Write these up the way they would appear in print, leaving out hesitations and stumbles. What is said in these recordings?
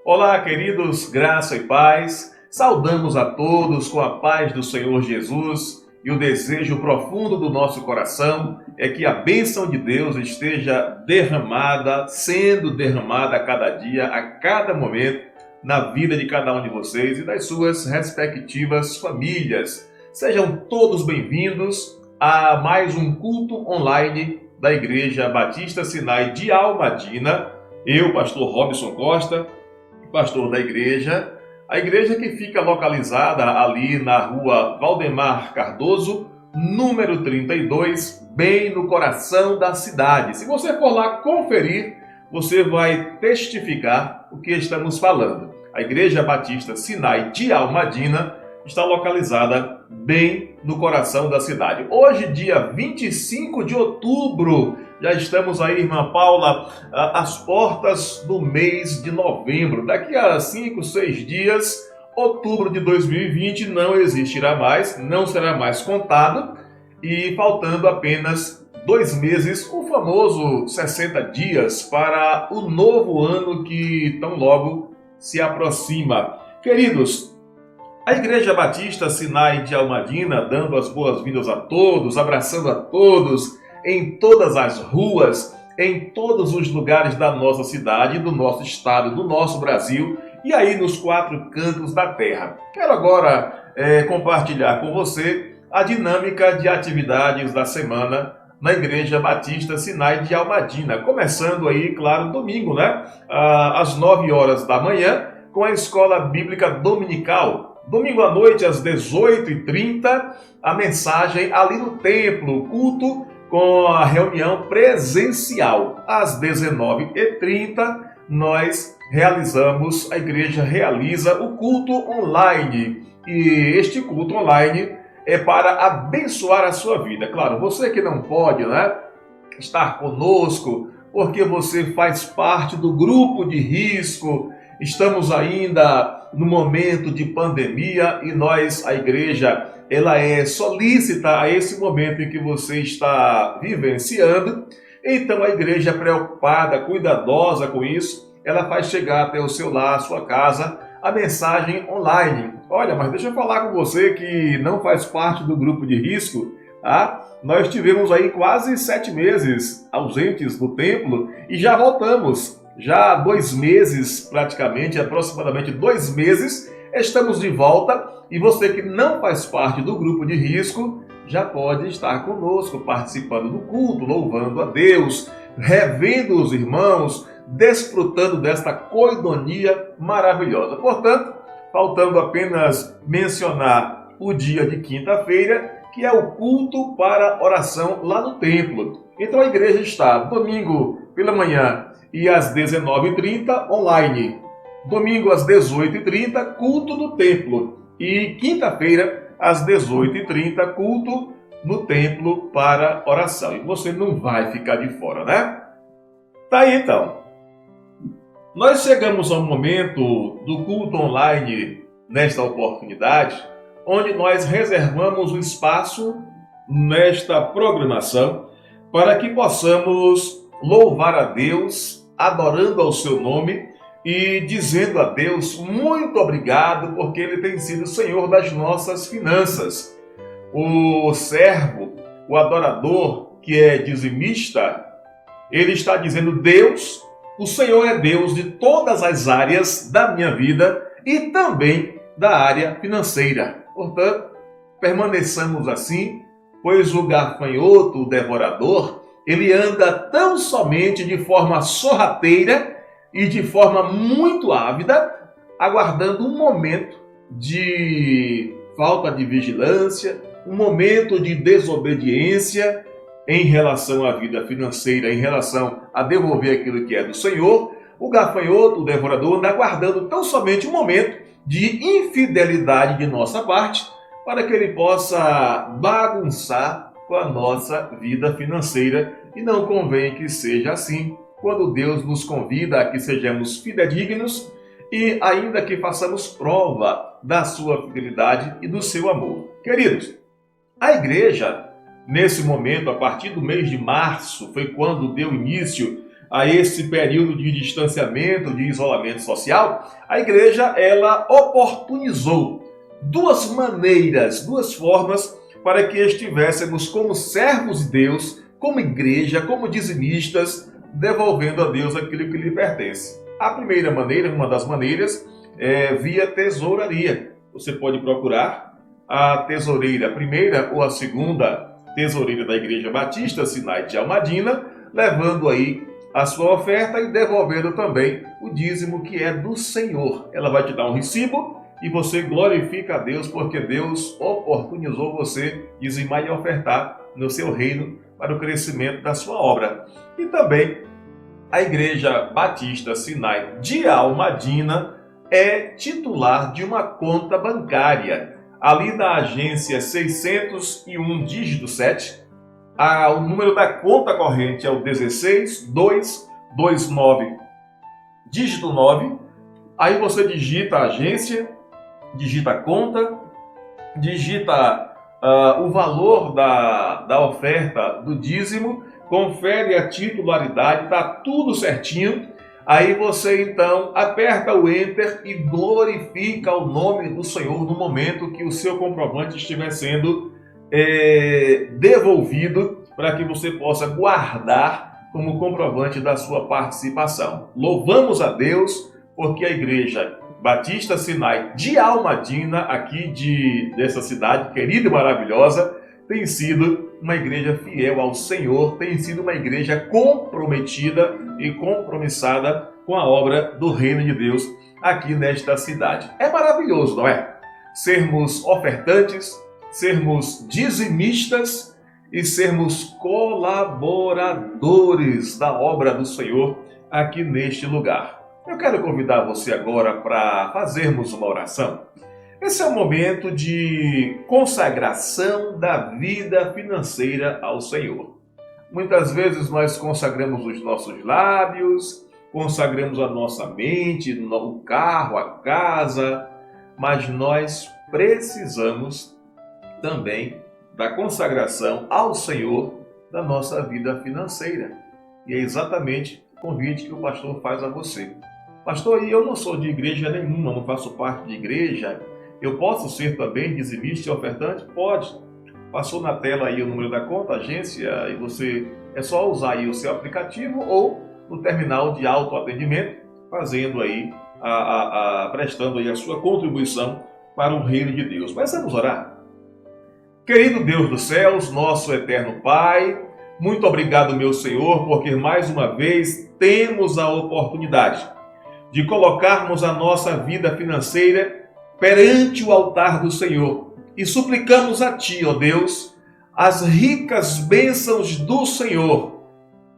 Olá, queridos, graça e paz. Saudamos a todos com a paz do Senhor Jesus e o desejo profundo do nosso coração é que a bênção de Deus esteja derramada, sendo derramada a cada dia, a cada momento, na vida de cada um de vocês e das suas respectivas famílias. Sejam todos bem-vindos a mais um culto online da Igreja Batista Sinai de Almadina. Eu, pastor Robson Costa, pastor da igreja, a igreja que fica localizada ali na rua Valdemar Cardoso, número 32, bem no coração da cidade. Se você for lá conferir, você vai testificar o que estamos falando. A Igreja Batista Sinai de Almadina está localizada bem no coração da cidade. Hoje, dia 25 de outubro, já estamos aí, irmã Paula, às portas do mês de novembro. Daqui a 5, 6 dias, outubro de 2020 não existirá mais, não será mais contado. E faltando apenas 2 meses, o famoso 60 dias para o novo ano que tão logo se aproxima. Queridos, a Igreja Batista Sinai de Almadina, dando as boas-vindas a todos, abraçando a todos, em todas as ruas, em todos os lugares da nossa cidade, do nosso estado, do nosso Brasil e aí nos 4 cantos da terra. Quero agora compartilhar com você a dinâmica de atividades da semana na Igreja Batista Sinai de Almadina. Começando aí, claro, domingo, né? Às 9 horas da manhã, com a Escola Bíblica Dominical. Domingo à noite, às 18h30, a mensagem ali no templo, culto com a reunião presencial. Às 19h30, a igreja realiza o culto online. E este culto online é para abençoar a sua vida. Claro, você que não pode, né, estar conosco, porque você faz parte do grupo de risco, estamos ainda no momento de pandemia e nós, a igreja, ela é solícita a esse momento em que você está vivenciando. Então a igreja preocupada, cuidadosa com isso, ela faz chegar até o seu lar, a sua casa, a mensagem online. Olha, mas deixa eu falar com você que não faz parte do grupo de risco, tá? Nós tivemos aí quase 7 meses ausentes do templo e já voltamos. Já há 2 meses, praticamente, aproximadamente 2 meses, estamos de volta e você que não faz parte do grupo de risco já pode estar conosco, participando do culto, louvando a Deus, revendo os irmãos, desfrutando desta coinonia maravilhosa. Portanto, faltando apenas mencionar o dia de quinta-feira, que é o culto para oração lá no templo. Então a igreja está domingo pela manhã e às 19h30 online. Domingo às 18h30, culto no templo. E quinta-feira, às 18h30, culto no templo para oração. E você não vai ficar de fora, né? Tá aí então. Nós chegamos ao momento do culto online nesta oportunidade, onde nós reservamos um espaço nesta programação para que possamos louvar a Deus, adorando ao seu nome e dizendo a Deus muito obrigado porque Ele tem sido o Senhor das nossas finanças. O servo, o adorador que é dizimista, ele está dizendo: Deus, o Senhor é Deus de todas as áreas da minha vida e também da área financeira. Portanto, permaneçamos assim, pois o gafanhoto, o devorador, ele anda tão somente de forma sorrateira e de forma muito ávida, aguardando um momento de falta de vigilância, um momento de desobediência em relação à vida financeira, em relação a devolver aquilo que é do Senhor. O gafanhoto, o devorador, anda aguardando tão somente um momento de infidelidade de nossa parte para que ele possa bagunçar com a nossa vida financeira. E não convém que seja assim, quando Deus nos convida a que sejamos fidedignos e ainda que façamos prova da sua fidelidade e do seu amor. Queridos, a igreja, nesse momento, a partir do mês de março, foi quando deu início a esse período de distanciamento, de isolamento social, a igreja ela oportunizou duas maneiras, duas formas para que estivéssemos como servos de Deus, como igreja, como dizimistas, devolvendo a Deus aquilo que lhe pertence. A primeira maneira, uma das maneiras, é via tesouraria. Você pode procurar a tesoureira, a primeira ou a segunda tesoureira da Igreja Batista Sinai de Almadina, levando aí a sua oferta e devolvendo também o dízimo que é do Senhor. Ela vai te dar um recibo e você glorifica a Deus porque Deus oportunizou você dizimar e ofertar no seu reino para o crescimento da sua obra. E também a Igreja Batista Sinai de Almadina é titular de uma conta bancária. Ali na agência 601, dígito 7, o número da conta corrente é o 16229, dígito 9. Aí você digita a agência, digita a conta, digita o valor da oferta do dízimo, confere a titularidade, está tudo certinho. Aí você então aperta o Enter e glorifica o nome do Senhor no momento que o seu comprovante estiver sendo devolvido, para que você possa guardar como comprovante da sua participação. Louvamos a Deus porque a Igreja Batista Sinai de Almadina, aqui dessa cidade querida e maravilhosa, tem sido uma igreja fiel ao Senhor, tem sido uma igreja comprometida e compromissada com a obra do Reino de Deus aqui nesta cidade. É maravilhoso, não é? Sermos ofertantes, sermos dizimistas e sermos colaboradores da obra do Senhor aqui neste lugar. Eu quero convidar você agora para fazermos uma oração. Esse é o momento de consagração da vida financeira ao Senhor. Muitas vezes nós consagramos os nossos lábios, consagramos a nossa mente, o carro, a casa, mas nós precisamos também da consagração ao Senhor da nossa vida financeira. E é exatamente o convite que o pastor faz a você. Pastor, eu não sou de igreja nenhuma, não faço parte de igreja. Eu posso ser também dizimista e ofertante? Pode. Passou na tela aí o número da conta, agência, e você é só usar aí o seu aplicativo ou no terminal de autoatendimento, fazendo aí, prestando aí a sua contribuição para o reino de Deus. Mas vamos orar. Querido Deus dos céus, nosso eterno Pai, muito obrigado, meu Senhor, porque mais uma vez temos a oportunidade de colocarmos a nossa vida financeira perante o altar do Senhor e suplicamos a Ti, ó Deus, as ricas bênçãos do Senhor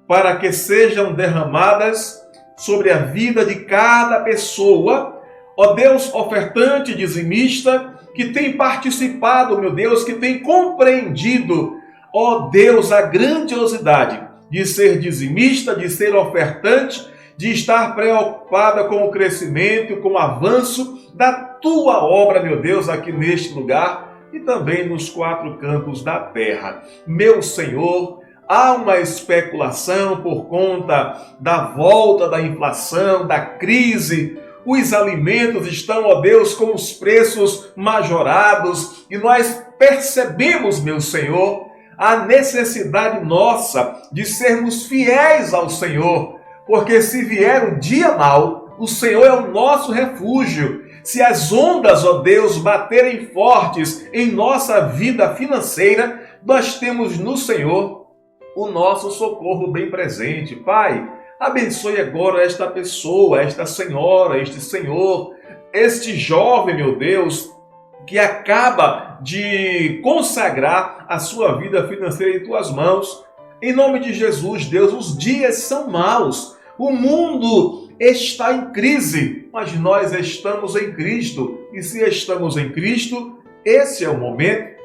para que sejam derramadas sobre a vida de cada pessoa, ó Deus ofertante dizimista, que tem participado, meu Deus, que tem compreendido, ó Deus, a grandiosidade de ser dizimista, de ser ofertante, de estar preocupada com o crescimento, com o avanço da Tua obra, meu Deus, aqui neste lugar e também nos quatro cantos da terra. Meu Senhor, há uma especulação por conta da volta da inflação, da crise. Os alimentos estão, ó Deus, com os preços majorados e nós percebemos, meu Senhor, a necessidade nossa de sermos fiéis ao Senhor, porque se vier um dia mau, o Senhor é o nosso refúgio. Se as ondas, ó Deus, baterem fortes em nossa vida financeira, nós temos no Senhor o nosso socorro bem presente. Pai, abençoe agora esta pessoa, esta senhora, este senhor, este jovem, meu Deus, que acaba de consagrar a sua vida financeira em Tuas mãos. Em nome de Jesus, Deus, os dias são maus. O mundo está em crise, mas nós estamos em Cristo. E se estamos em Cristo, esse é o momento,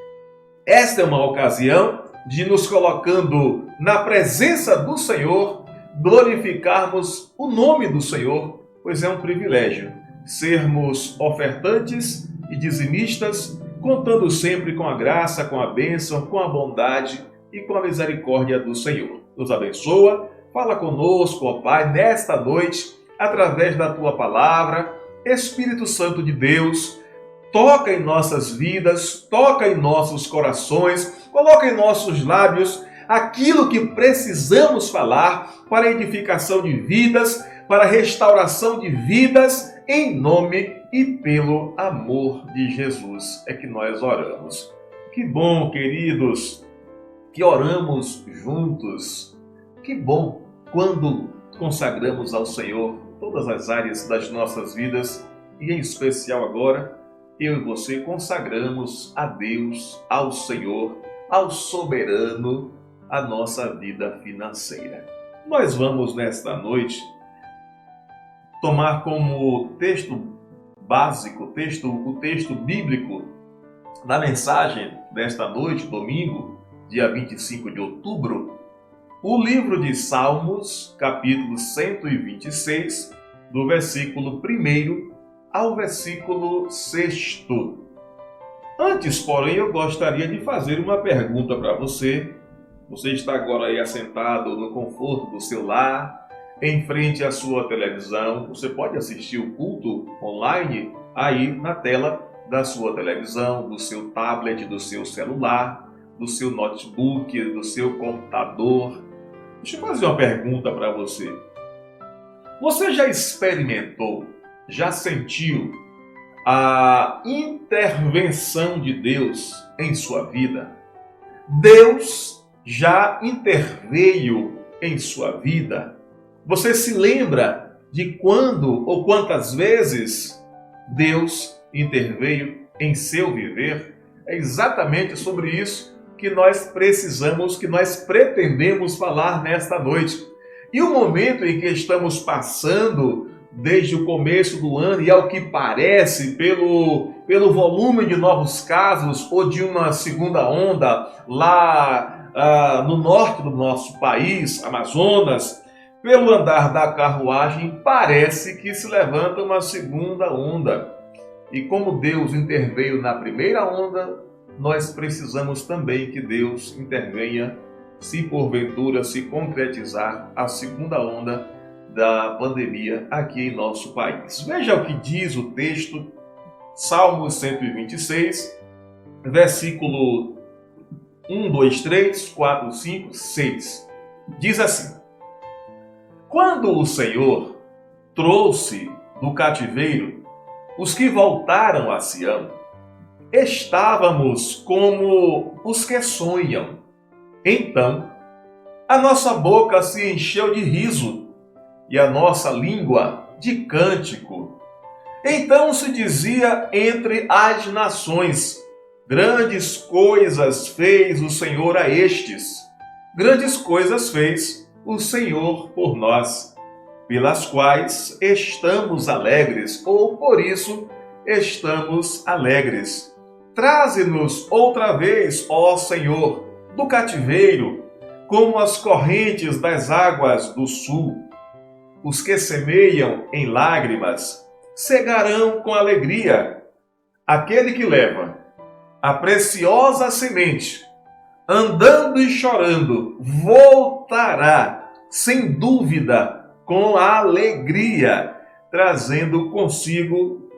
esta é uma ocasião de nos colocando na presença do Senhor, glorificarmos o nome do Senhor, pois é um privilégio sermos ofertantes e dizimistas, contando sempre com a graça, com a bênção, com a bondade e com a misericórdia do Senhor. Nos abençoa, Fala conosco, ó Pai, nesta noite, através da Tua palavra. Espírito Santo de Deus, toca em nossas vidas, toca em nossos corações, coloca em nossos lábios aquilo que precisamos falar para a edificação de vidas, para a restauração de vidas, em nome e pelo amor de Jesus é que nós oramos. Que bom, queridos, que oramos juntos. Que bom quando consagramos ao Senhor todas as áreas das nossas vidas e, em especial agora, eu e você consagramos a Deus, ao Senhor, ao soberano, a nossa vida financeira. Nós vamos, nesta noite, tomar como texto básico, o texto bíblico da mensagem desta noite, domingo, dia 25 de outubro, o livro de Salmos, capítulo 126, do versículo 1 ao versículo 6. Antes, porém, eu gostaria de fazer uma pergunta para você. Você está agora aí assentado no conforto do seu lar, em frente à sua televisão. Você pode assistir o culto online aí na tela da sua televisão, do seu tablet, do seu celular, do seu notebook, do seu computador. Deixa eu fazer uma pergunta para você. Você já experimentou, já sentiu a intervenção de Deus em sua vida? Deus já interveio em sua vida? Você se lembra de quando ou quantas vezes Deus interveio em seu viver? É exatamente sobre isso que nós precisamos, que nós pretendemos falar nesta noite. E o momento em que estamos passando desde o começo do ano, e ao que parece, pelo volume de novos casos ou de uma segunda onda lá no norte do nosso país, Amazonas, pelo andar da carruagem, parece que se levanta uma segunda onda. E como Deus interveio na primeira onda, nós precisamos também que Deus intervenha se porventura se concretizar a segunda onda da pandemia aqui em nosso país. Veja o que diz o texto, Salmo 126, versículo 1, 2, 3, 4, 5, 6. Diz assim: Quando o Senhor trouxe do cativeiro os que voltaram a Sião, estávamos como os que sonham. Então, a nossa boca se encheu de riso e a nossa língua de cântico. Então se dizia entre as nações: grandes coisas fez o Senhor a estes, grandes coisas fez o Senhor por nós, pelas quais estamos alegres, ou por isso estamos alegres. Traze-nos outra vez, ó Senhor, do cativeiro, como as correntes das águas do sul. Os que semeiam em lágrimas cegarão com alegria. Aquele que leva a preciosa semente, andando e chorando, voltará, sem dúvida, com alegria, trazendo consigo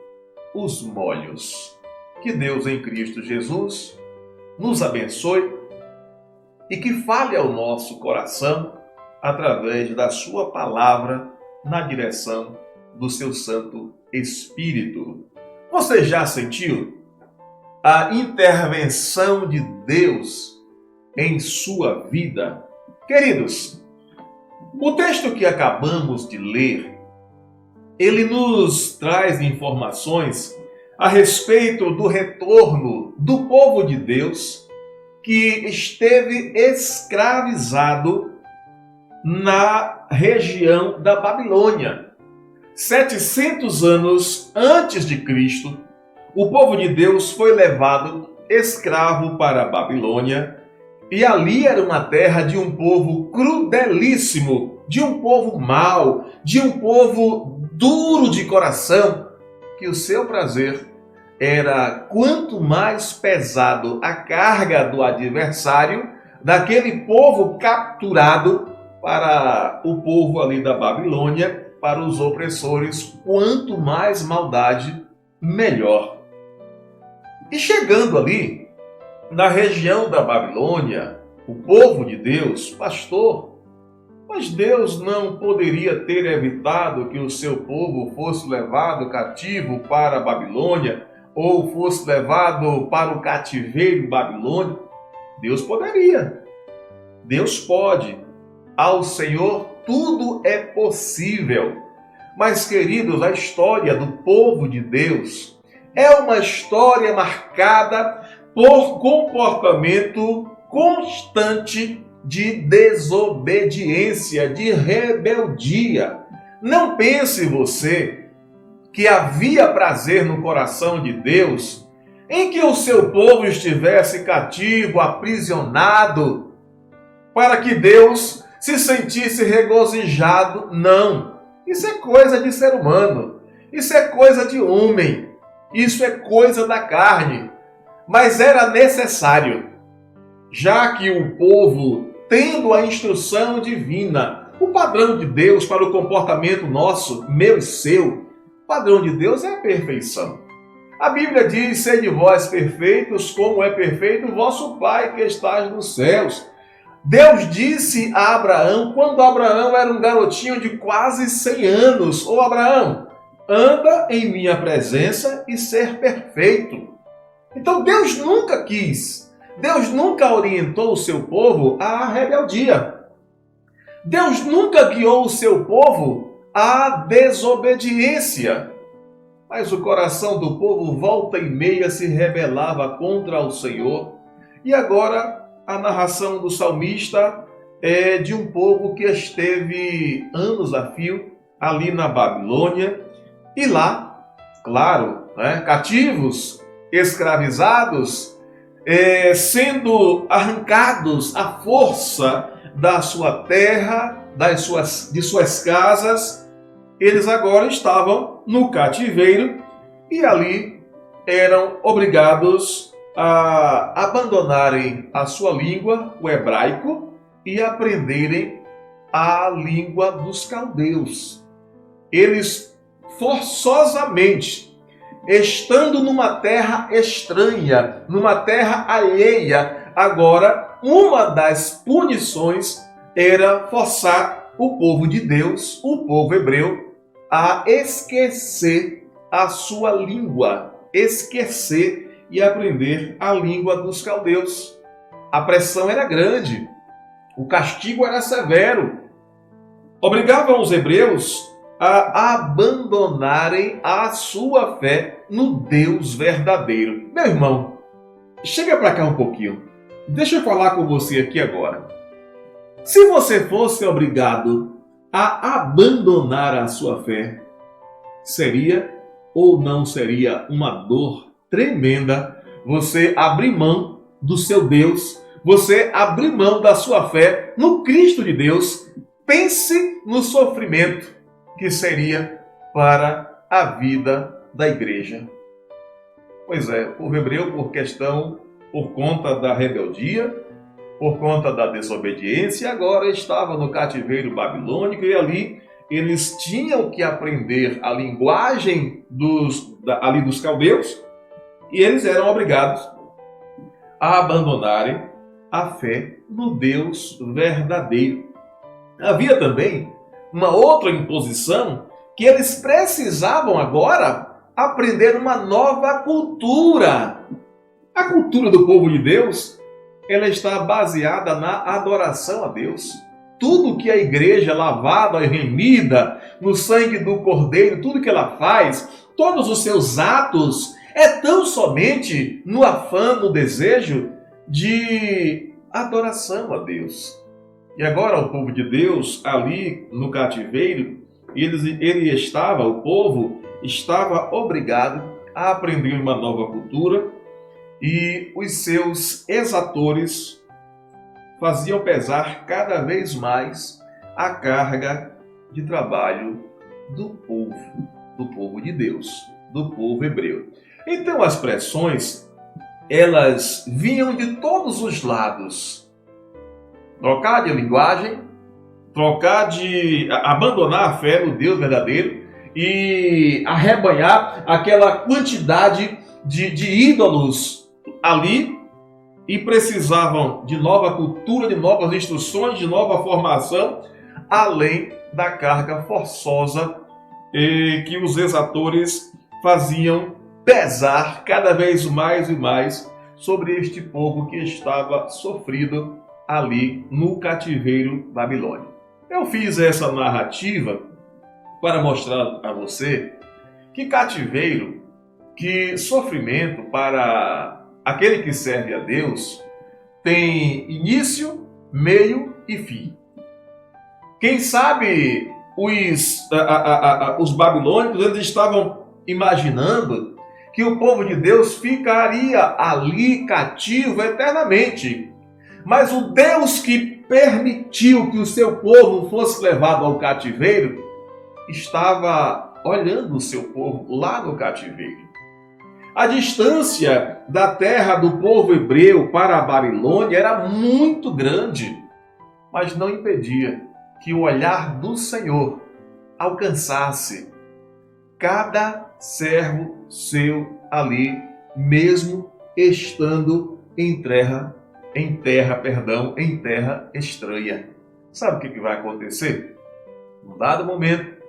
os molhos. Que Deus em Cristo Jesus nos abençoe e que fale ao nosso coração através da sua palavra na direção do seu Santo Espírito. Você já sentiu a intervenção de Deus em sua vida? Queridos, o texto que acabamos de ler, ele nos traz informações a respeito do retorno do povo de Deus que esteve escravizado na região da Babilônia. 700 anos antes de Cristo, o povo de Deus foi levado escravo para a Babilônia, e ali era uma terra de um povo crudelíssimo, de um povo mau, de um povo duro de coração, que o seu prazer era quanto mais pesado a carga do adversário, daquele povo capturado, para o povo ali da Babilônia, para os opressores, quanto mais maldade, melhor. E chegando ali, na região da Babilônia, o povo de Deus, pastor, mas Deus não poderia ter evitado que o seu povo fosse levado cativo para a Babilônia ou fosse levado para o cativeiro babilônico? Deus poderia. Deus pode. Ao Senhor tudo é possível. Mas, queridos, a história do povo de Deus é uma história marcada por comportamento constante de desobediência, de rebeldia. Não pense você que havia prazer no coração de Deus em que o seu povo estivesse cativo, aprisionado, para que Deus se sentisse regozijado. Não. Isso é coisa de ser humano. Isso é coisa de homem. Isso é coisa da carne. Mas era necessário, já que o povo, tendo a instrução divina, o padrão de Deus para o comportamento nosso, meu e seu, o padrão de Deus é a perfeição. A Bíblia diz: sede vós perfeitos, como é perfeito o vosso Pai que estás nos céus. Deus disse a Abraão, quando Abraão era um garotinho de quase 100 anos: ô Abraão, anda em minha presença e ser perfeito. Então Deus nunca quis, Deus nunca orientou o seu povo à rebeldia. Deus nunca guiou o seu povo à desobediência. Mas o coração do povo volta e meia se rebelava contra o Senhor. E agora a narração do salmista é de um povo que esteve anos a fio ali na Babilônia. E lá, claro, cativos, escravizados, sendo arrancados à força da sua terra, de suas casas, eles agora estavam no cativeiro e ali eram obrigados a abandonarem a sua língua, o hebraico, e aprenderem a língua dos caldeus. Eles forçosamente, estando numa terra estranha, numa terra alheia, agora uma das punições era forçar o povo de Deus, o povo hebreu, a esquecer a sua língua, esquecer e aprender a língua dos caldeus. A pressão era grande, o castigo era severo. Obrigavam os hebreus a abandonarem a sua fé no Deus verdadeiro. Meu irmão, chega para cá um pouquinho. Deixa eu falar com você aqui agora. Se você fosse obrigado a abandonar a sua fé, seria ou não seria uma dor tremenda você abrir mão do seu Deus, você abrir mão da sua fé no Cristo de Deus? Pense no sofrimento que seria para a vida da igreja. Pois é, o povo hebreu, por conta da rebeldia, por conta da desobediência, agora estava no cativeiro babilônico e ali eles tinham que aprender a linguagem dos caldeus e eles eram obrigados a abandonarem a fé no Deus verdadeiro. Havia também uma outra imposição que eles precisavam agora aprender uma nova cultura. A cultura do povo de Deus, ela está baseada na adoração a Deus. Tudo que a igreja lavada e remida no sangue do Cordeiro, tudo que ela faz, todos os seus atos, é tão somente no afã, no desejo de adoração a Deus. E agora o povo de Deus, ali no cativeiro, o povo estava obrigado a aprender uma nova cultura e os seus exatores faziam pesar cada vez mais a carga de trabalho do povo de Deus, do povo hebreu. Então as pressões, elas vinham de todos os lados. Trocar de linguagem, abandonar a fé no Deus verdadeiro e arrebanhar aquela quantidade de ídolos ali, e precisavam de nova cultura, de novas instruções, de nova formação, além da carga forçosa que os exatores faziam pesar cada vez mais e mais sobre este povo que estava sofrido ali no cativeiro babilônico. Eu fiz essa narrativa para mostrar a você que cativeiro, que sofrimento para aquele que serve a Deus tem início, meio e fim. Quem sabe os babilônicos, eles estavam imaginando que o povo de Deus ficaria ali cativo eternamente. Mas o Deus que permitiu que o seu povo fosse levado ao cativeiro estava olhando o seu povo lá no cativeiro. A distância da terra do povo hebreu para a Babilônia era muito grande, mas não impedia que o olhar do Senhor alcançasse cada servo seu ali, mesmo estando em terra estranha. Sabe o que vai acontecer? Num dado momento,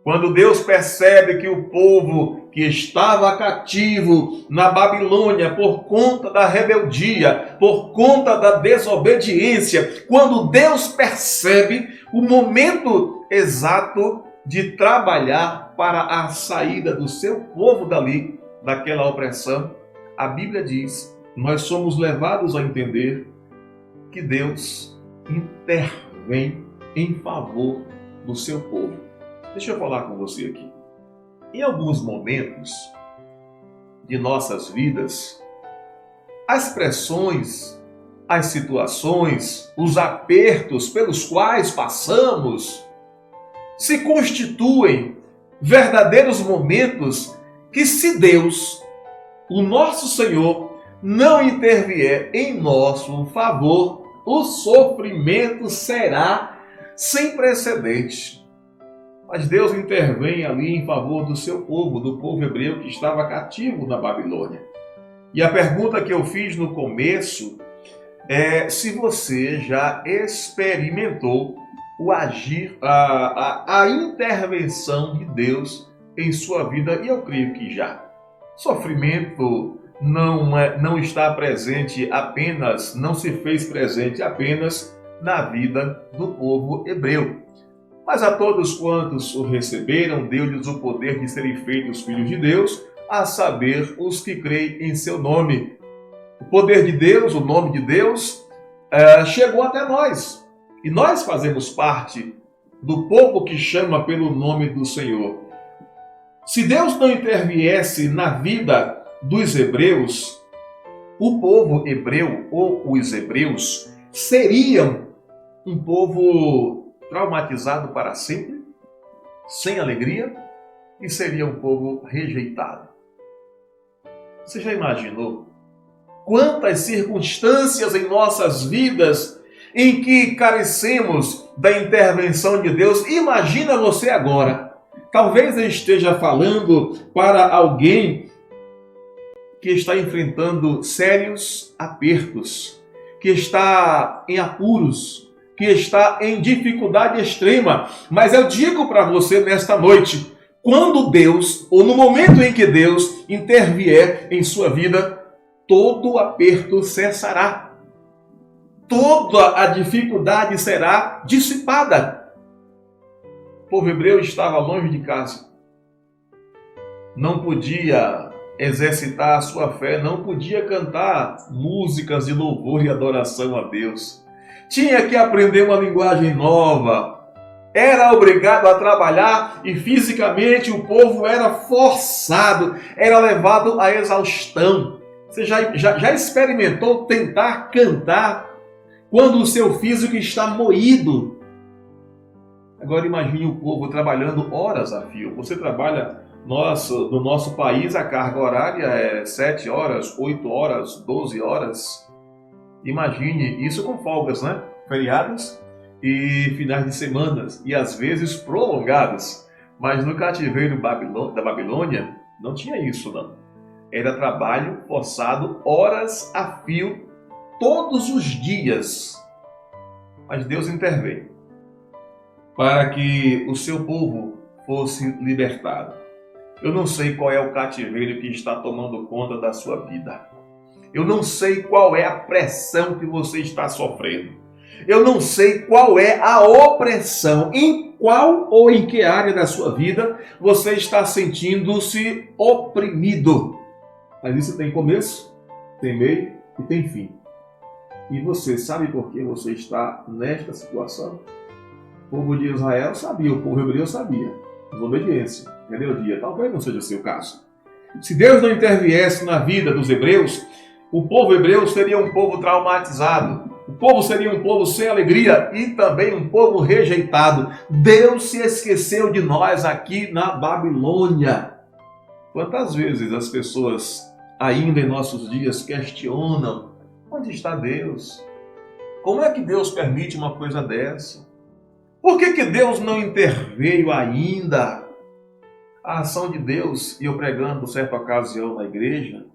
quando Deus percebe que o povo que estava cativo na Babilônia por conta da rebeldia, por conta da desobediência, quando Deus percebe o momento exato de trabalhar para a saída do seu povo dali, daquela opressão, a Bíblia diz, nós somos levados a entender que Deus intervém em favor do seu povo. Deixa eu falar com você aqui. Em alguns momentos de nossas vidas, as pressões, as situações, os apertos pelos quais passamos se constituem verdadeiros momentos que, se Deus, o nosso Senhor, não intervier em nosso favor, o sofrimento será sem precedentes. Mas Deus intervém ali em favor do seu povo, do povo hebreu que estava cativo na Babilônia. E a pergunta que eu fiz no começo é se você já experimentou o agir, a intervenção de Deus em sua vida, e eu creio que já. Sofrimento não está presente apenas, não se fez presente apenas na vida do povo hebreu. Mas a todos quantos o receberam, deu-lhes o poder de serem feitos filhos de Deus, a saber, os que creem em seu nome. O poder de Deus, o nome de Deus, chegou até nós. E nós fazemos parte do povo que chama pelo nome do Senhor. Se Deus não interviesse na vida dos hebreus, o povo hebreu ou os hebreus seriam um povo traumatizado para sempre, sem alegria, e seria um povo rejeitado. Você já imaginou quantas circunstâncias em nossas vidas em que carecemos da intervenção de Deus? Imagina você agora. Talvez eu esteja falando para alguém que está enfrentando sérios apertos, que está em apuros, que está em dificuldade extrema. Mas eu digo para você nesta noite, quando Deus, ou no momento em que Deus intervier em sua vida, todo aperto cessará. Toda a dificuldade será dissipada. O povo hebreu estava longe de casa. Não podia exercitar a sua fé, não podia cantar músicas de louvor e adoração a Deus. Tinha que aprender uma linguagem nova. Era obrigado a trabalhar e fisicamente o povo era forçado, era levado à exaustão. Você já experimentou tentar cantar quando o seu físico está moído? Agora imagine o povo trabalhando horas a fio. Você trabalha, no nosso país a carga horária é 7 horas, 8 horas, 12 horas. Imagine isso com folgas, né? Feriados. e finais de semanas, e às vezes prolongados. Mas no cativeiro da Babilônia não tinha isso, não. Era trabalho forçado, horas a fio, todos os dias. Mas Deus interveio para que o seu povo fosse libertado. Eu não sei qual é o cativeiro que está tomando conta da sua vida. Eu não sei qual é a pressão que você está sofrendo. Eu não sei qual é a opressão, em qual ou em que área da sua vida você está sentindo-se oprimido. Mas isso tem começo, tem meio e tem fim. E você sabe por que você está nesta situação? O povo de Israel sabia, o povo hebreu sabia. Desobediência, rebeldia, talvez não seja o seu caso. Se Deus não interviesse na vida dos hebreus, o povo hebreu seria um povo traumatizado. O povo seria um povo sem alegria e também um povo rejeitado. Deus se esqueceu de nós aqui na Babilônia. Quantas vezes as pessoas ainda em nossos dias questionam: onde está Deus? Como é que Deus permite uma coisa dessa? Por que Deus não interveio ainda? A ação de Deus, e eu pregando certa ocasião na igreja,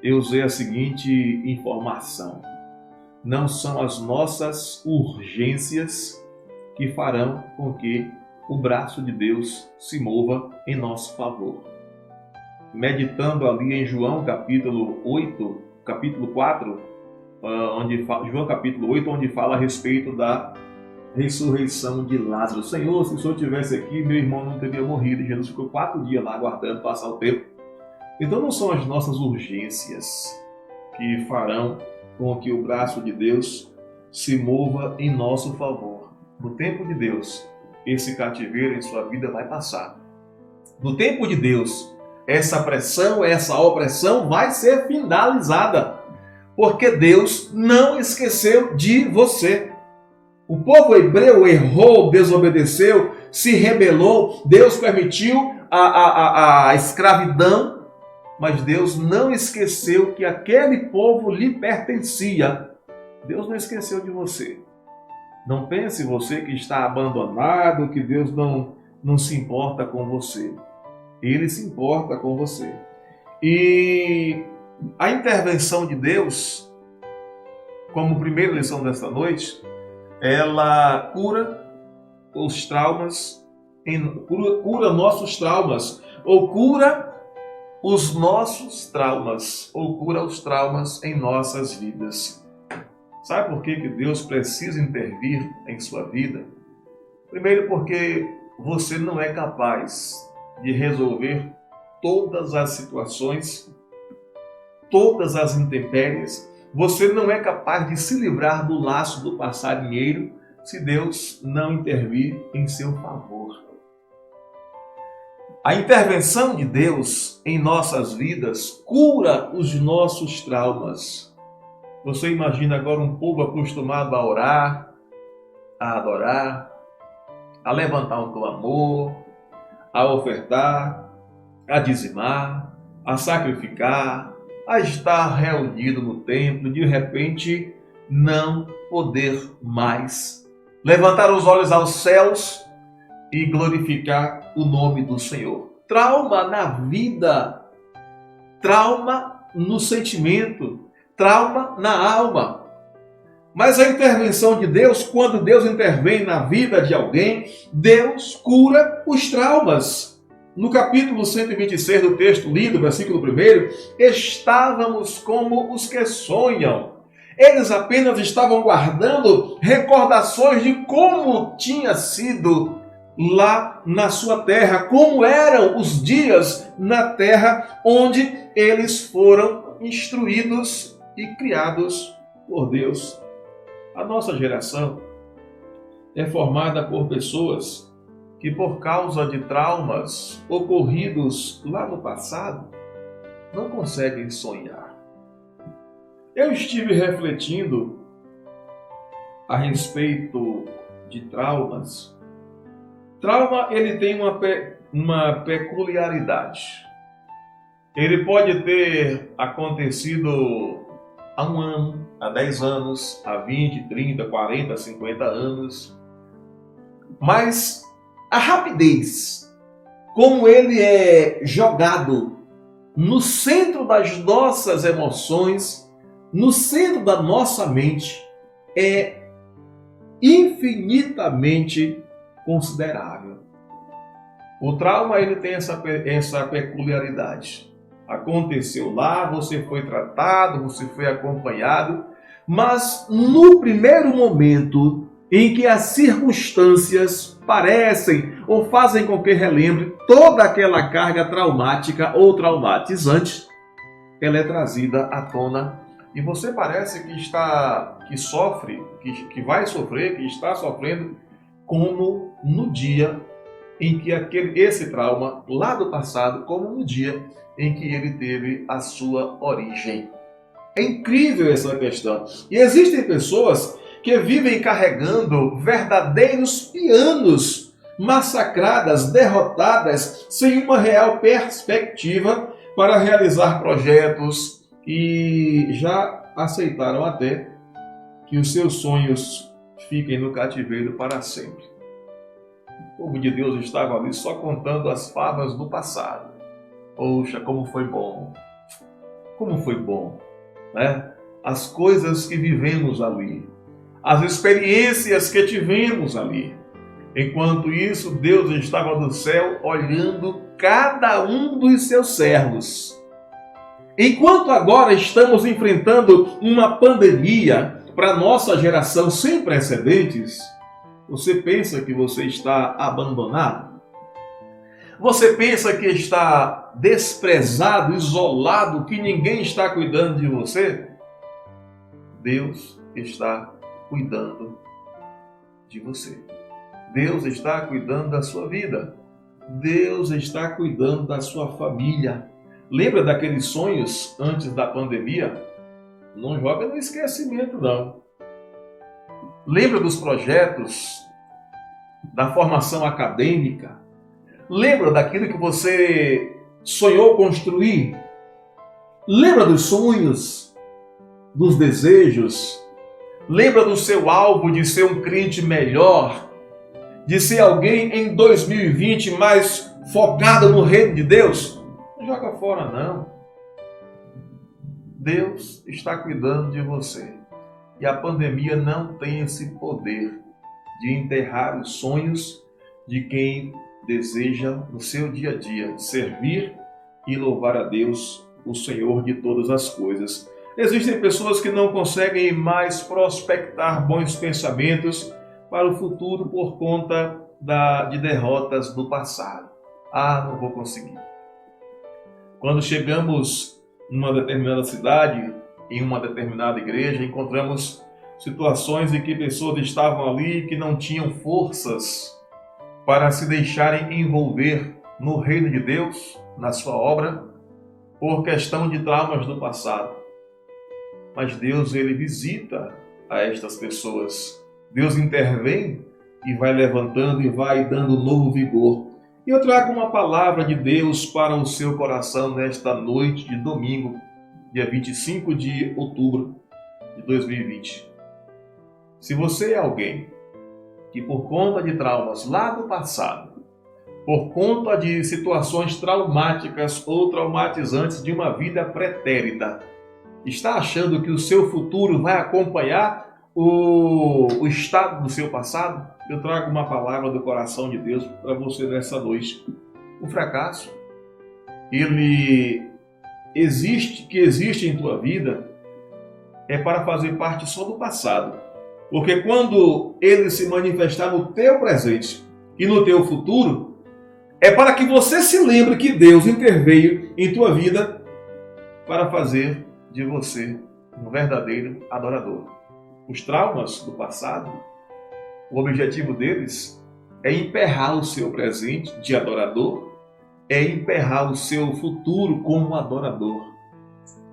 eu usei a seguinte informação: não são as nossas urgências que farão com que o braço de Deus se mova em nosso favor. Meditando ali em João capítulo 4, João capítulo 8, onde fala a respeito da ressurreição de Lázaro. Senhor, se o Senhor estivesse aqui, meu irmão não teria morrido. Jesus ficou 4 dias lá aguardando passar o tempo. Então não são as nossas urgências que farão com que o braço de Deus se mova em nosso favor. No tempo de Deus, esse cativeiro em sua vida vai passar. No tempo de Deus, essa pressão, essa opressão vai ser finalizada. Porque Deus não esqueceu de você. O povo hebreu errou, desobedeceu, se rebelou, Deus permitiu a escravidão, mas Deus não esqueceu que aquele povo lhe pertencia. Deus não esqueceu de você. Não pense você que está abandonado, que Deus não se importa com você. Ele se importa com você. E a intervenção de Deus, como primeira lição desta noite, ela cura os traumas, cura nossos traumas, ou cura os nossos traumas, ou cura os traumas em nossas vidas. Sabe por que Deus precisa intervir em sua vida? Primeiro, porque você não é capaz de resolver todas as situações, todas as intempéries. Você não é capaz de se livrar do laço do passarinheiro se Deus não intervir em seu favor. A intervenção de Deus em nossas vidas cura os nossos traumas. Você imagina agora um povo acostumado a orar, a adorar, a levantar um clamor, a ofertar, a dizimar, a sacrificar, a estar reunido no templo, de repente não poder mais levantar os olhos aos céus e glorificar o nome do Senhor. Trauma na vida, trauma no sentimento, trauma na alma. Mas a intervenção de Deus, quando Deus intervém na vida de alguém, Deus cura os traumas. No capítulo 126 do texto lido, versículo 1, estávamos como os que sonham. Eles apenas estavam guardando recordações de como tinha sido lá na sua terra, como eram os dias na terra onde eles foram instruídos e criados por Deus. A nossa geração é formada por pessoas que, por causa de traumas ocorridos lá no passado, não conseguem sonhar. Eu estive refletindo a respeito de traumas. Trauma, ele tem uma peculiaridade. Ele pode ter acontecido há 1 ano, há 10 anos, há 20, 30, 40, 50 anos. Mas a rapidez, como ele é jogado no centro das nossas emoções, no centro da nossa mente, é infinitamente considerável. O trauma ele tem essa peculiaridade. Aconteceu lá, você foi tratado, você foi acompanhado, mas no primeiro momento em que as circunstâncias parecem ou fazem com que relembre toda aquela carga traumática ou traumatizante, ela é trazida à tona e você parece que sofre, que vai sofrer, que está sofrendo, como no dia em que esse trauma lá do passado, como no dia em que ele teve a sua origem. É incrível essa questão. E existem pessoas que vivem carregando verdadeiros pianos, massacradas, derrotadas, sem uma real perspectiva para realizar projetos e já aceitaram até que os seus sonhos fiquem no cativeiro para sempre. O povo de Deus estava ali só contando as favas do passado. Poxa, como foi bom! Como foi bom, né? As coisas que vivemos ali, as experiências que tivemos ali. Enquanto isso, Deus estava do céu olhando cada um dos seus servos. Enquanto agora estamos enfrentando uma pandemia para nossa geração sem precedentes, você pensa que você está abandonado? Você pensa que está desprezado, isolado, que ninguém está cuidando de você? Deus está cuidando de você. Deus está cuidando da sua vida. Deus está cuidando da sua família. Lembra daqueles sonhos antes da pandemia? Não joga no esquecimento, não. Lembra dos projetos, da formação acadêmica? Lembra daquilo que você sonhou construir? Lembra dos sonhos, dos desejos? Lembra do seu alvo de ser um crente melhor? De ser alguém em 2020 mais focado no reino de Deus? Não joga fora, não. Deus está cuidando de você. E a pandemia não tem esse poder de enterrar os sonhos de quem deseja no seu dia a dia servir e louvar a Deus, o Senhor de todas as coisas. Existem pessoas que não conseguem mais prospectar bons pensamentos para o futuro por conta de derrotas do passado. Ah, não vou conseguir. Quando chegamos numa determinada cidade, em uma determinada igreja, encontramos situações em que pessoas estavam ali que não tinham forças para se deixarem envolver no reino de Deus, na sua obra, por questão de traumas do passado. Mas Deus, ele visita a estas pessoas. Deus intervém e vai levantando e vai dando novo vigor. E eu trago uma palavra de Deus para o seu coração nesta noite de domingo, dia 25 de outubro de 2020. Se você é alguém que por conta de traumas lá do passado, por conta de situações traumáticas ou traumatizantes de uma vida pretérita, está achando que o seu futuro vai acompanhar o estado do seu passado? Eu trago uma palavra do coração de Deus para você nessa noite. O fracasso, ele existe em tua vida, é para fazer parte só do passado. Porque quando ele se manifestar no teu presente e no teu futuro, é para que você se lembre que Deus interveio em tua vida para fazer de você um verdadeiro adorador. Os traumas do passado, o objetivo deles é emperrar o seu presente de adorador, é emperrar o seu futuro como adorador.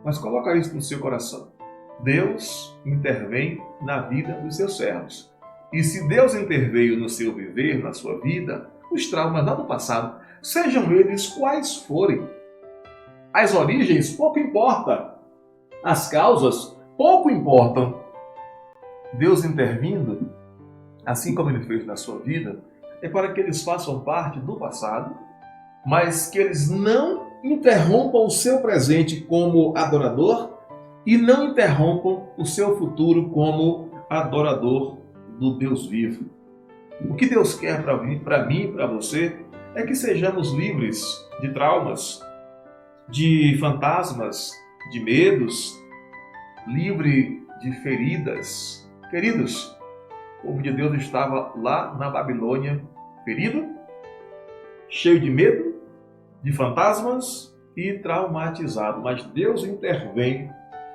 Mas coloca isso no seu coração. Deus intervém na vida dos seus servos. E se Deus interveio no seu viver, na sua vida, os traumas lá do passado, sejam eles quais forem, as origens pouco importa. As causas pouco importam. Deus intervindo, assim como Ele fez na sua vida, é para que eles façam parte do passado, mas que eles não interrompam o seu presente como adorador e não interrompam o seu futuro como adorador do Deus vivo. O que Deus quer para mim e para você é que sejamos livres de traumas, de fantasmas, de medos, livre de feridas. Queridos, o povo de Deus estava lá na Babilônia, ferido, cheio de medo, de fantasmas e traumatizado. Mas Deus intervém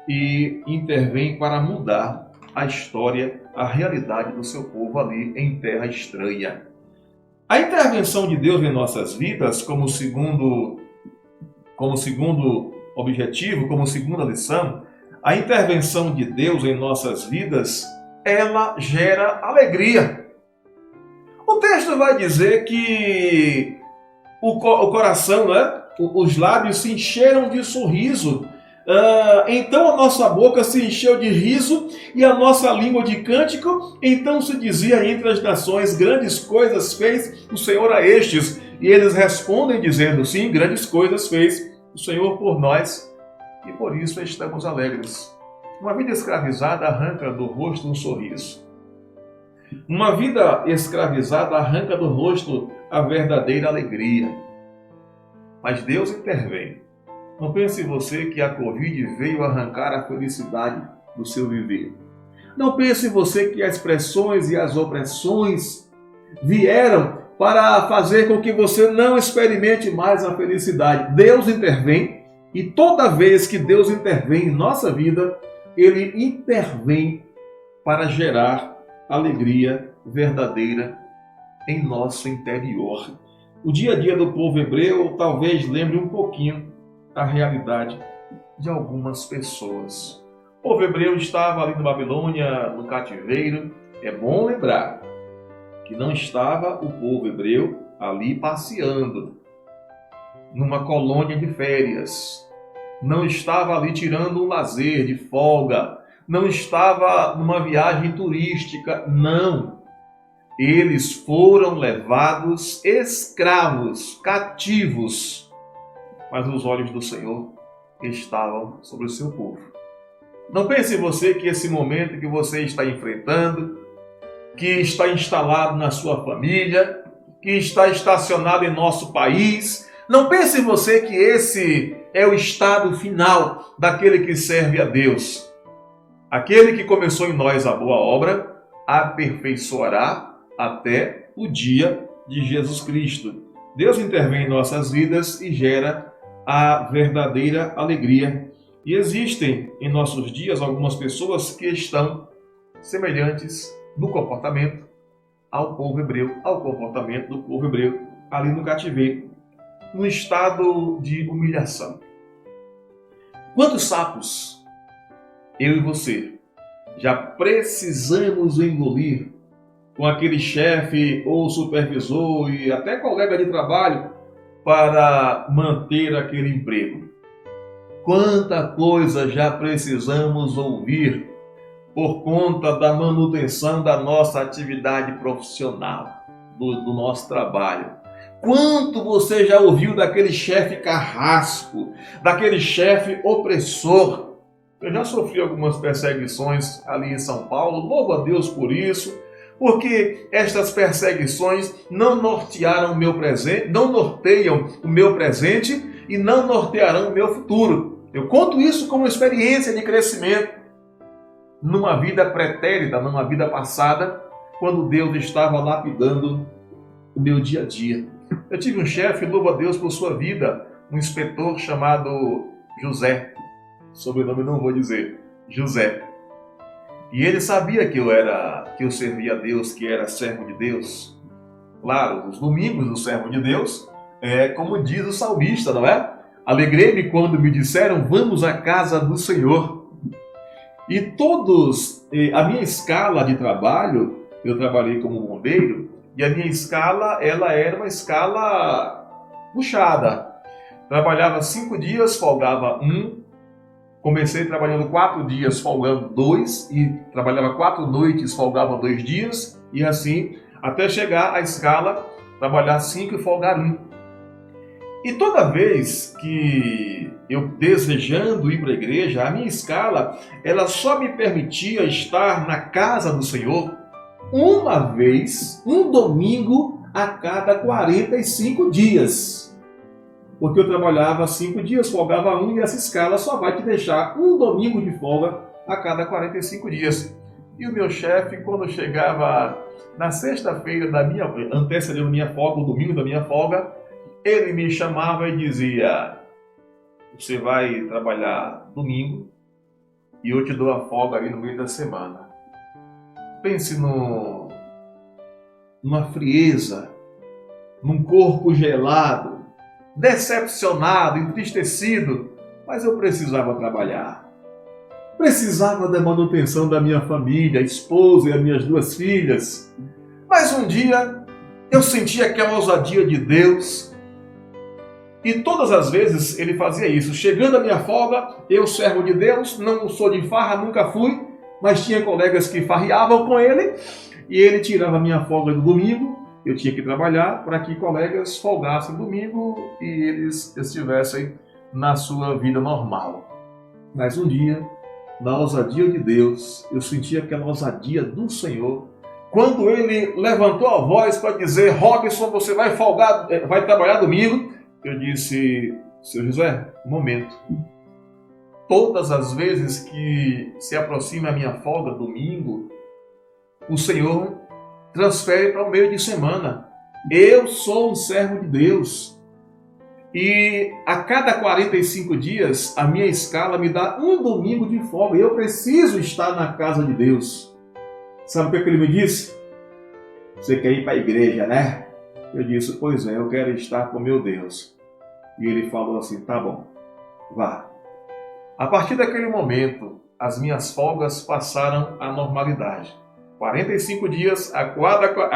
e intervém para mudar a história, a realidade do seu povo ali em terra estranha. A intervenção de Deus em nossas vidas, como segundo objetivo, como segunda lição, a intervenção de Deus em nossas vidas, ela gera alegria. O texto vai dizer que o coração, né? Os lábios se encheram de sorriso. Então a nossa boca se encheu de riso e a nossa língua de cântico. Então se dizia entre as nações: grandes coisas fez o Senhor a estes. E eles respondem dizendo: sim, grandes coisas fez o Senhor por nós e por isso estamos alegres. Uma vida escravizada arranca do rosto um sorriso. Uma vida escravizada arranca do rosto a verdadeira alegria. Mas Deus intervém. Não pense você que a Covid veio arrancar a felicidade do seu viver. Não pense você que as pressões e as opressões vieram para fazer com que você não experimente mais a felicidade. Deus intervém e toda vez que Deus intervém em nossa vida, Ele intervém para gerar alegria verdadeira em nosso interior. O dia a dia do povo hebreu talvez lembre um pouquinho a realidade de algumas pessoas. O povo hebreu estava ali na Babilônia, no cativeiro. É bom lembrar que não estava o povo hebreu ali passeando, numa colônia de férias. Não estava ali tirando um lazer de folga. Não estava numa viagem turística. Não. Eles foram levados escravos, cativos. Mas os olhos do Senhor estavam sobre o seu povo. Não pense você que esse momento que você está enfrentando, que está instalado na sua família, que está estacionado em nosso país, não pense você que esse é o estado final daquele que serve a Deus. Aquele que começou em nós a boa obra, aperfeiçoará até o dia de Jesus Cristo. Deus intervém em nossas vidas e gera a verdadeira alegria. E existem em nossos dias algumas pessoas que estão semelhantes no comportamento ao povo hebreu, ao comportamento do povo hebreu ali no cativeiro, num estado de humilhação. Quantos sapos eu e você já precisamos engolir com aquele chefe ou supervisor e até colega de trabalho para manter aquele emprego? Quanta coisa já precisamos ouvir por conta da manutenção da nossa atividade profissional, do nosso trabalho. Quanto você já ouviu daquele chefe carrasco, daquele chefe opressor? Eu já sofri algumas perseguições ali em São Paulo, louvo a Deus por isso, porque estas perseguições não nortearam o meu presente, não norteiam o meu presente e não nortearão o meu futuro. Eu conto isso como experiência de crescimento numa vida pretérita, numa vida passada, quando Deus estava lapidando o meu dia a dia. Eu tive um chefe, louvo a Deus por sua vida, um inspetor chamado José, sobrenome não vou dizer, José. E ele sabia que eu servia a Deus, que era servo de Deus. Claro, os domingos do servo de Deus, como diz o salmista, não é? Alegrei-me quando me disseram, vamos à casa do Senhor. E a minha escala de trabalho, eu trabalhei como bombeiro, e a minha escala, ela era uma escala puxada. Trabalhava 5 dias, folgava 1, Comecei trabalhando 4 dias, folgando 2, e trabalhava 4 noites, folgava 2 dias, e assim até chegar à escala, trabalhar 5 e folgar 1. E toda vez que eu desejando ir para a igreja, a minha escala, ela só me permitia estar na casa do Senhor uma vez, um domingo a cada 45 dias. Porque eu trabalhava 5 dias, folgava 1, e essa escala só vai te deixar um domingo de folga a cada 45 dias. E o meu chefe, quando chegava na sexta-feira antecedendo minha folga, o domingo da minha folga, ele me chamava e dizia: você vai trabalhar domingo e eu te dou a folga ali no meio da semana. Pense numa frieza, num corpo gelado, decepcionado, entristecido, mas eu precisava trabalhar. Precisava da manutenção da minha família, a esposa e as minhas 2 filhas. Mas um dia eu senti aquela ousadia de Deus. E todas as vezes ele fazia isso. Chegando a minha folga, eu, servo de Deus, não sou de farra, nunca fui, mas tinha colegas que farreavam com ele, e ele tirava a minha folga do domingo. Eu tinha que trabalhar para que colegas folgassem domingo e eles estivessem na sua vida normal. Mas um dia, na ousadia de Deus, eu senti aquela ousadia do Senhor, quando ele levantou a voz para dizer: Robson, você vai folgar, vai trabalhar domingo. Eu disse: seu José, um momento. Todas as vezes que se aproxima a minha folga domingo, o Senhor transfere para o meio de semana. Eu sou um servo de Deus. E a cada 45 dias, a minha escala me dá um domingo de folga. Eu preciso estar na casa de Deus. Sabe o que ele me disse? Você quer ir para a igreja, né? Eu disse: pois é, eu quero estar com meu Deus. E ele falou assim: tá bom, vá. A partir daquele momento, as minhas folgas passaram à normalidade. 45 dias, a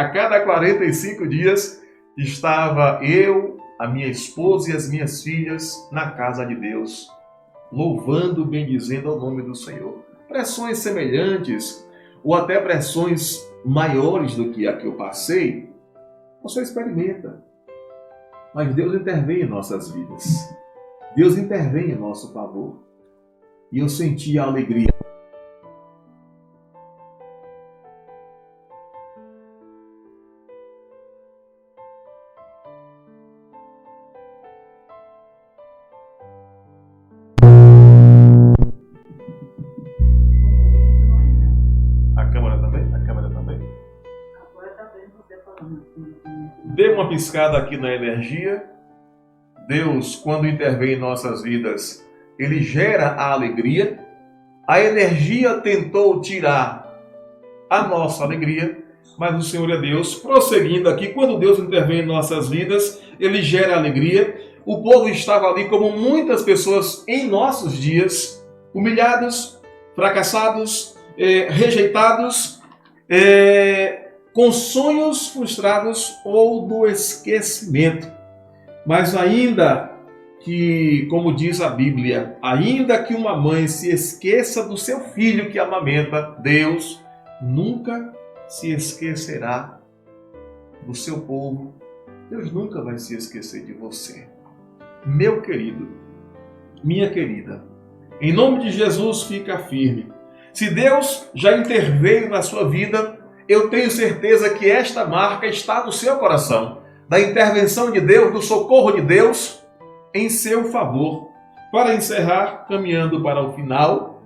cada 45 dias, estava eu, a minha esposa e as minhas filhas na casa de Deus, louvando e bendizendo ao nome do Senhor. Pressões semelhantes, ou até pressões maiores do que a que eu passei, você experimenta. Mas Deus intervém em nossas vidas. Deus intervém em nosso favor. E eu senti a alegria. A câmera também? Agora tá vendo você falando. Dê uma piscada aqui na energia. Deus, quando intervém em nossas vidas, Ele gera a alegria. A energia tentou tirar a nossa alegria, mas o Senhor é Deus. Prosseguindo aqui, quando Deus intervém em nossas vidas, Ele gera alegria. O povo estava ali como muitas pessoas em nossos dias, humilhados, fracassados, rejeitados, com sonhos frustrados ou do esquecimento. Mas ainda que, como diz a Bíblia, ainda que uma mãe se esqueça do seu filho que amamenta, Deus nunca se esquecerá do seu povo. Deus nunca vai se esquecer de você. Meu querido, minha querida, em nome de Jesus, fica firme. Se Deus já interveio na sua vida, eu tenho certeza que esta marca está no seu coração, da intervenção de Deus, do socorro de Deus em seu favor. Para encerrar, caminhando para o final,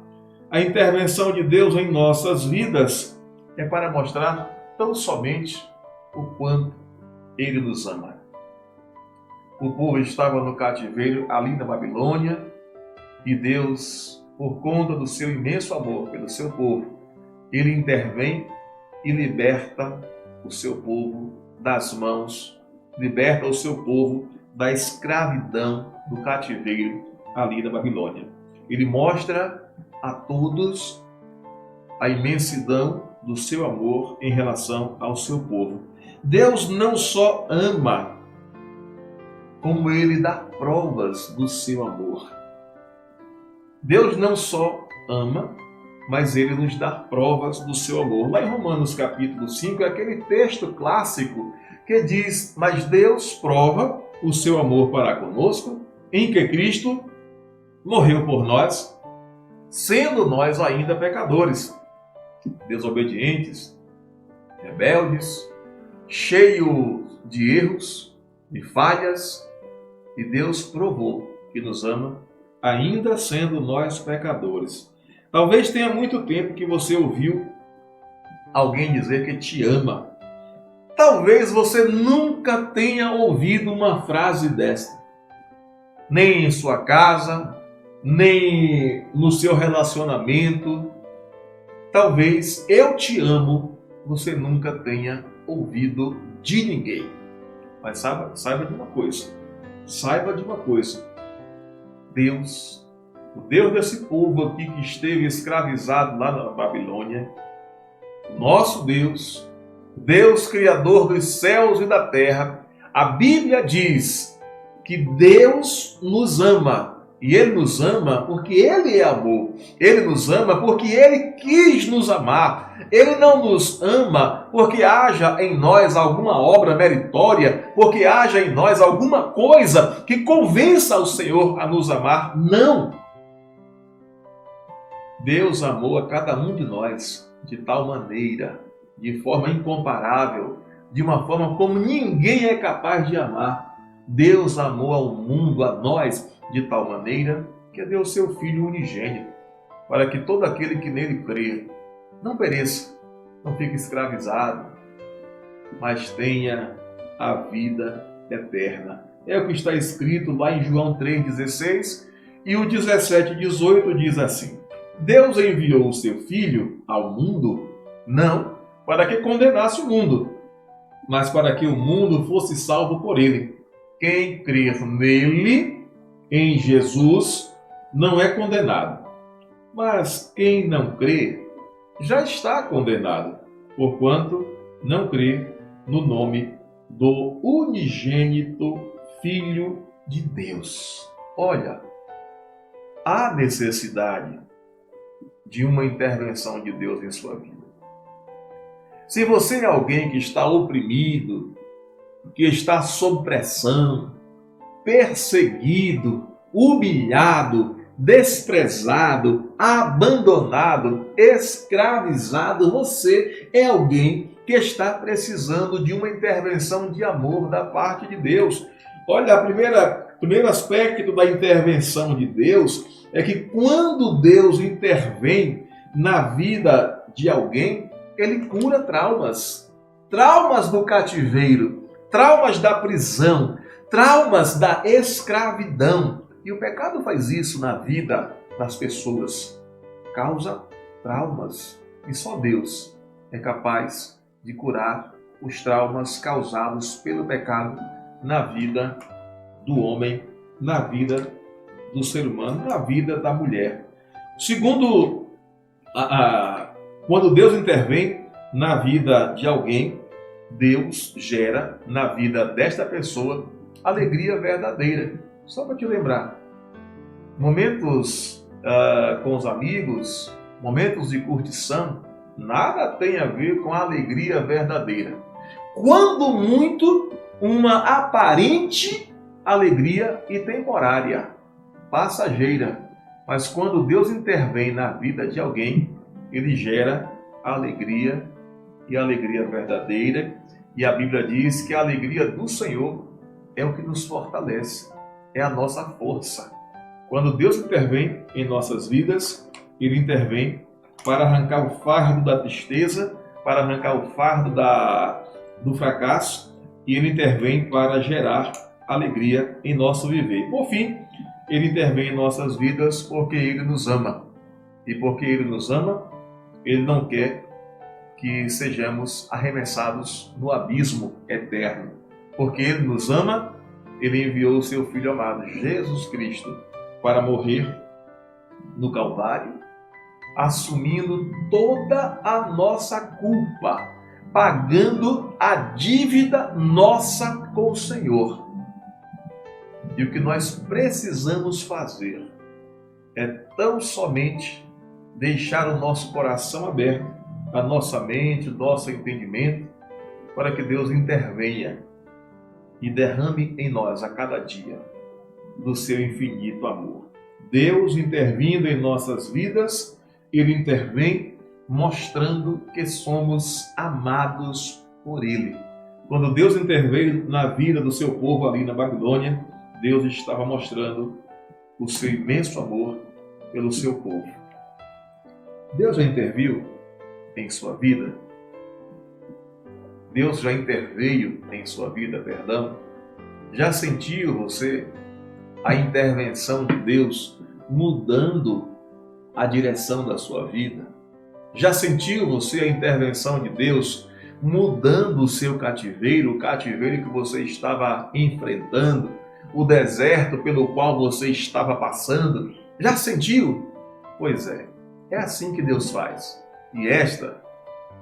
a intervenção de Deus em nossas vidas é para mostrar tão somente o quanto Ele nos ama. O povo estava no cativeiro ali na Babilônia e Deus, por conta do seu imenso amor pelo seu povo, Ele intervém e liberta o seu povo das mãos, liberta o seu povo da escravidão do cativeiro ali na Babilônia. Ele mostra a todos a imensidão do seu amor em relação ao seu povo. Deus não só ama, como Ele dá provas do seu amor. Deus não só ama, mas Ele nos dá provas do seu amor. Lá em Romanos capítulo 5 é aquele texto clássico que diz: mas Deus prova o seu amor para conosco em que Cristo morreu por nós, sendo nós ainda pecadores, desobedientes, rebeldes, cheios de erros, de falhas, e Deus provou que nos ama, ainda sendo nós pecadores. Talvez tenha muito tempo que você ouviu alguém dizer que te ama. Talvez você nunca tenha ouvido uma frase desta, nem em sua casa, nem no seu relacionamento. Talvez eu te amo, você nunca tenha ouvido de ninguém. Mas saiba de uma coisa. Deus, o Deus desse povo aqui que esteve escravizado lá na Babilônia, nosso Deus, Deus criador dos céus e da terra, a Bíblia diz que Deus nos ama. E Ele nos ama porque Ele é amor. Ele nos ama porque Ele quis nos amar. Ele não nos ama porque haja em nós alguma obra meritória, porque haja em nós alguma coisa que convença o Senhor a nos amar. Não! Deus amou a cada um de nós de tal maneira, de forma incomparável, de uma forma como ninguém é capaz de amar. Deus amou ao mundo, a nós, de tal maneira que deu seu Filho unigênito, para que todo aquele que nele crê não pereça, não fique escravizado, mas tenha a vida eterna. É o que está escrito lá em João 3,16, e o 17,18 diz assim: Deus enviou o seu Filho ao mundo, não para que condenasse o mundo, mas para que o mundo fosse salvo por ele. Quem crer nele, em Jesus, não é condenado. Mas quem não crê, já está condenado, porquanto não crê no nome do unigênito Filho de Deus. Olha, há necessidade de uma intervenção de Deus em sua vida. Se você é alguém que está oprimido, que está sob pressão, perseguido, humilhado, desprezado, abandonado, escravizado, você é alguém que está precisando de uma intervenção de amor da parte de Deus. Olha, o primeiro aspecto da intervenção de Deus é que quando Deus intervém na vida de alguém, Ele cura traumas. Traumas do cativeiro, traumas da prisão, traumas da escravidão. E o pecado faz isso na vida das pessoas. Causa traumas. E só Deus é capaz de curar os traumas causados pelo pecado na vida do homem, na vida do ser humano, na vida da mulher. Segundo, quando Deus intervém na vida de alguém, Deus gera na vida desta pessoa alegria verdadeira. Só para te lembrar, momentos com os amigos, momentos de curtição, nada tem a ver com a alegria verdadeira. Quando muito, uma aparente alegria e temporária, passageira. Mas quando Deus intervém na vida de alguém, Ele gera alegria e alegria verdadeira. E a Bíblia diz que a alegria do Senhor é o que nos fortalece, é a nossa força. Quando Deus intervém em nossas vidas, Ele intervém para arrancar o fardo da tristeza, para arrancar o fardo do fracasso, e Ele intervém para gerar alegria em nosso viver. Por fim, Ele intervém em nossas vidas porque Ele nos ama. E porque Ele nos ama, Ele não quer que sejamos arremessados no abismo eterno. Porque Ele nos ama, Ele enviou o seu Filho amado, Jesus Cristo, para morrer no Calvário, assumindo toda a nossa culpa, pagando a dívida nossa com o Senhor. E o que nós precisamos fazer é tão somente deixar o nosso coração aberto, a nossa mente, o nosso entendimento, para que Deus intervenha e derrame em nós a cada dia do seu infinito amor. Deus intervindo em nossas vidas, Ele intervém mostrando que somos amados por Ele. Quando Deus interveio na vida do seu povo ali na Babilônia, Deus estava mostrando o seu imenso amor pelo seu povo. Deus já interviu em sua vida? Deus já interveio em sua vida, perdão? Já sentiu você a intervenção de Deus mudando a direção da sua vida? Já sentiu você a intervenção de Deus mudando o seu cativeiro, o cativeiro que você estava enfrentando, o deserto pelo qual você estava passando? Já sentiu? Pois é assim que Deus faz. E esta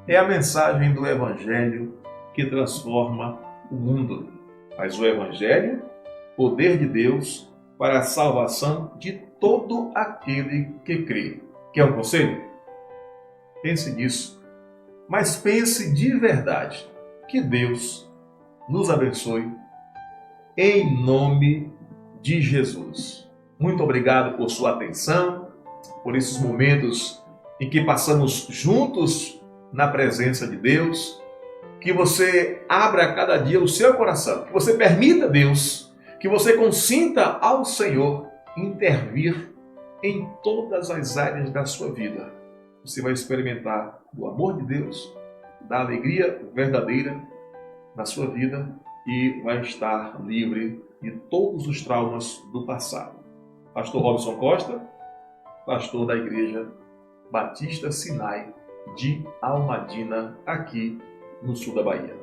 é a mensagem do Evangelho que transforma o mundo. Mas o Evangelho, poder de Deus para a salvação de todo aquele que crê. Quer um conselho? Pense nisso, mas pense de verdade. Que Deus nos abençoe em nome de Jesus. Muito obrigado por sua atenção, por esses momentos em que passamos juntos na presença de Deus. Que você abra cada dia o seu coração, que você permita a Deus, que você consinta ao Senhor intervir em todas as áreas da sua vida. Você vai experimentar o amor de Deus, da alegria verdadeira na sua vida e vai estar livre de todos os traumas do passado. Pastor Robson Costa, pastor da Igreja Batista Sinai de Almadina, aqui no sul da Bahia.